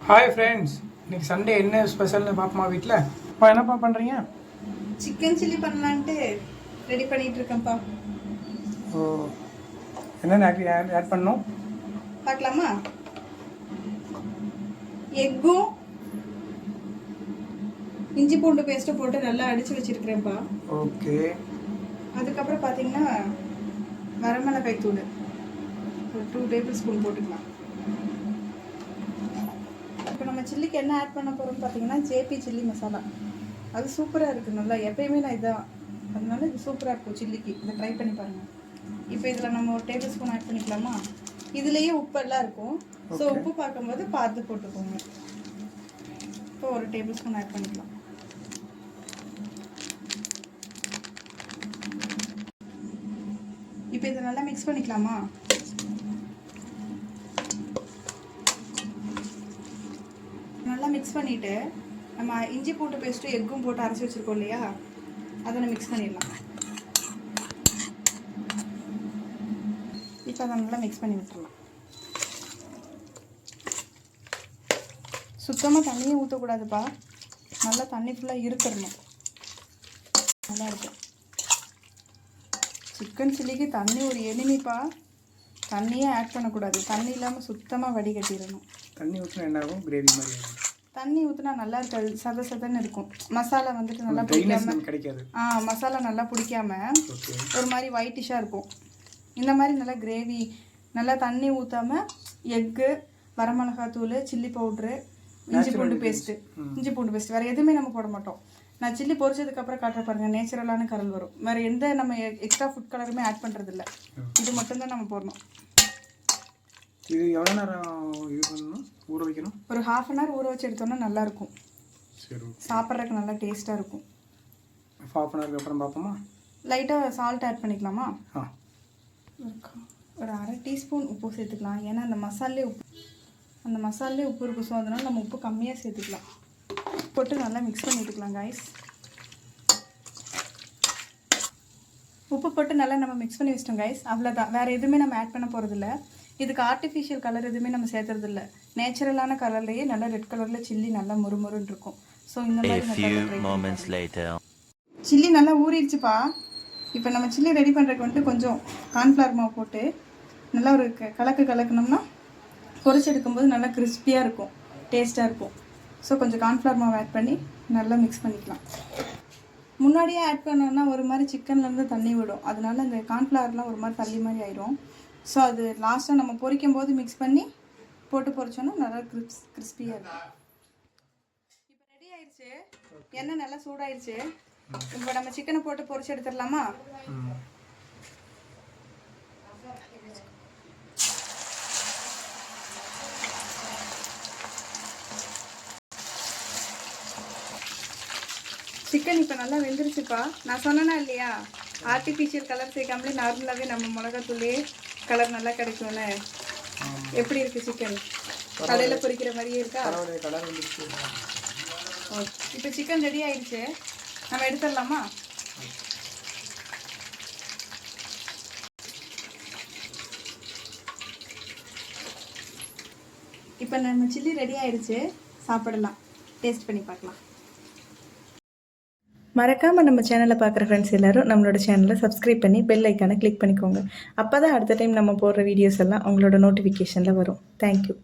Hi friends, இன்னைக்கு Sunday என்ன ஸ்பெஷல்னு பாப்பமா வீட்டில். அப்பா என்னப்பா பண்ணுறீங்க? சிக்கன் சில்லி பண்ணலான்ட்டு ரெடி பண்ணிட்டு இருக்கேன்ப்பா. ஓ, என்னென்ன ஆட் பண்ணணும் பார்க்கலாமா? எக்கும் இஞ்சி பூண்டு பேஸ்ட்டும் போட்டு நல்லா அடித்து வச்சுருக்கிறேன்ப்பா. ஓகே. அதுக்கப்புறம் பார்த்தீங்கன்னா வரமிளகாய் தூள் ஒரு 2 டேபிள் ஸ்பூன் போட்டுக்கலாம். இப்போ நம்ம சில்லிக்கு என்ன ஆட் பண்ண போகிறோம்னு பார்த்தீங்கன்னா ஜேபி சில்லி மசாலா. அது சூப்பராக இருக்குது, நல்லா எப்பயுமே நான் இதான், அதனால இது சூப்பராக இருக்கும் சில்லிக்கு. இதை ட்ரை பண்ணி பாருங்கள். இப்போ இதில் நம்ம ஒரு டேபிள் ஸ்பூன் ஆட் பண்ணிக்கலாமா? இதுலேயே உப்பெல்லாம் இருக்கும், ஸோ உப்பு பார்க்கும்போது பார்த்து போட்டுக்கோங்க. இப்போ ஒரு டேபிள் ஸ்பூன் ஆட் பண்ணிக்கலாம். இப்போ இதை நல்லா மிக்ஸ் பண்ணிக்கலாமா? நல்லா மிக்ஸ் பண்ணிவிட்டு நம்ம இஞ்சி பூண்டு பேஸ்ட்டும் எக்கும் போட்டு அரைச்சி வச்சுருக்கோம் இல்லையா, அதை மிக்ஸ் பண்ணிடலாம். இப்போ அதை நல்லா மிக்ஸ் பண்ணி விட்டுடலாம். சுத்தமாக தண்ணியும் ஊற்றக்கூடாதுப்பா, நல்லா தண்ணி ஃபுல்லாக இருக்கிறணும், நல்லா இருக்கும். சிக்கன் சில்லிக்கு தண்ணி ஒரு எனிமிப்பா, தண்ணியே ஆட் பண்ணக்கூடாது. தண்ணி இல்லாமல் சுத்தமாக வடிகட்டிடணும். தண்ணி ஊற்றினா என்ன ஆகும்? கிரேவி மாதிரி ஆகும். தண்ணி ஊற்றினா நல்லா இருக்காது, சத சதன்னு இருக்கும். மசாலா வந்துட்டு நல்லா பிடிக்காம கிடைக்காது. மசாலா நல்லா பிடிக்காம ஒரு மாதிரி ஒயிட்டிஷாக இருக்கும். இந்த மாதிரி நல்லா கிரேவி, நல்லா தண்ணி ஊற்றாமல் எக்கு, வரமிளகாத்தூள், சில்லி பவுட்ரு, இஞ்சி பூண்டு பேஸ்ட்டு வேறு எதுவுமே நம்ம போட மாட்டோம். நான் சில்லி பொரிச்சதுக்கப்புறம் காட்டுற பாருங்கள், நேச்சுரலான கலர் வரும். வேறு எந்த நம்ம எக்ஸ்ட்ரா ஃபுட் கலருமே ஆட் பண்ணுறதில்ல, இது மட்டும்தான் நம்ம போடணும். இது எவ்வளோ நேரம் இது பண்ணணும், ஊற வைக்கணும்? ஒரு 1/2 அன் ஹவர் ஊற வச்சு எடுத்தோம்னா நல்லாயிருக்கும். சரி, சாப்பிட்றதுக்கு நல்லா டேஸ்ட்டாக இருக்கும். 1/2 அன் ஹவருக்கு அப்புறம் பார்ப்போமா? லைட்டாக சால்ட் ஆட் பண்ணிக்கலாமா? ஒரு 1/2 டீஸ்பூன் உப்பு சேர்த்துக்கலாம். ஏன்னா அந்த மசாலே உப்பு இருக்கும், ஸோ அதனால் நம்ம உப்பு கம்மியாக சேர்த்துக்கலாம். போட்டு நல்லா மிக்ஸ் பண்ணிட்டுக்கலாம் காய்ஸ். உப்பு போட்டு நல்லா நம்ம மிக்ஸ் பண்ணி வச்சிட்டோம் காய்ஸ், அவ்வளோதான். வேறு எதுவுமே நம்ம ஆட் பண்ண போகிறதில்ல. இதுக்கு ஆர்டிஃபிஷியல் கலர் எதுவுமே நம்ம சேர்த்துறதில்ல. நேச்சுரலான கலர்லேயே நல்லா ரெட் கலரில் சில்லி நல்லா முறுமுறுன்னு இருக்கும். ஸோ இந்த மாதிரி சில்லி நல்லா ஊறிடுச்சுப்பா. இப்போ நம்ம சில்லி ரெடி பண்ணுறதுக்கு வந்துட்டு கொஞ்சம் கார்ன்ஃப்ளவர் மாவு போட்டு நல்லா ஒரு கலக்குனோம்னா பொரிச்சு எடுக்கும்போது நல்லா கிறிஸ்பியாக இருக்கும், டேஸ்ட்டாக இருக்கும். ஸோ கொஞ்சம் கார்ன்ஃப்ளவர் மாவு ஆட் பண்ணி நல்லா மிக்ஸ் பண்ணிக்கலாம். முன்னாடியே ஆட் பண்ணோன்னா ஒரு மாதிரி சிக்கன்லேருந்து தண்ணி விடும், அதனால இந்த கார்ன்ஃப்ளவர்லாம் ஒரு மாதிரி தள்ளி மாதிரி ஆயிரும். ஸோ அது லாஸ்ட்டாக நம்ம பொரிக்கும் போது மிக்ஸ் பண்ணி போட்டு பொரிச்சோன்னா நல்லா கிறிஸ்பியாக இருக்கும். இப்போ ரெடி ஆயிடுச்சு, எண்ணெய் நல்லா சூடாயிடுச்சு. இப்போ நம்ம சிக்கனை போட்டு பொரிச்சு எடுத்துடலாமா? சிக்கன் இப்போ நல்லா வெந்துருச்சுப்பா. நான் சொன்னேன்னா இல்லையா, ஆர்டிஃபிஷியல் கலர் சேர்க்காமலே நார்மலாகவே நம்ம மிளகாத்தூளே கலர் நல்லா கிடைக்கும்னு. எப்படி இருக்குது சிக்கன்? கடையில் பொரிக்கிற மாதிரியே இருக்கா? ஓகே, இப்போ சிக்கன் ரெடி ஆயிடுச்சு, நம்ம எடுத்துடலாமா? இப்போ நம்ம சில்லி ரெடி ஆயிடுச்சு, சாப்பிடலாம். டேஸ்ட் பண்ணி பார்க்கலாம். மறக்காமல் நம்ம சேனலை பார்க்குற ஃப்ரெண்ட்ஸ் எல்லோரும் நம்மளோட சேனலை சப்ஸ்கிரைப் பண்ணி பெல் ஐக்கானை கிளிக் பண்ணிக்கோங்க. அப்போ தான் அடுத்த டைம் நம்ம போடுற வீடியோஸ் எல்லாம் உங்களோட நோட்டிஃபிகேஷனில் வரும். தேங்க்யூ.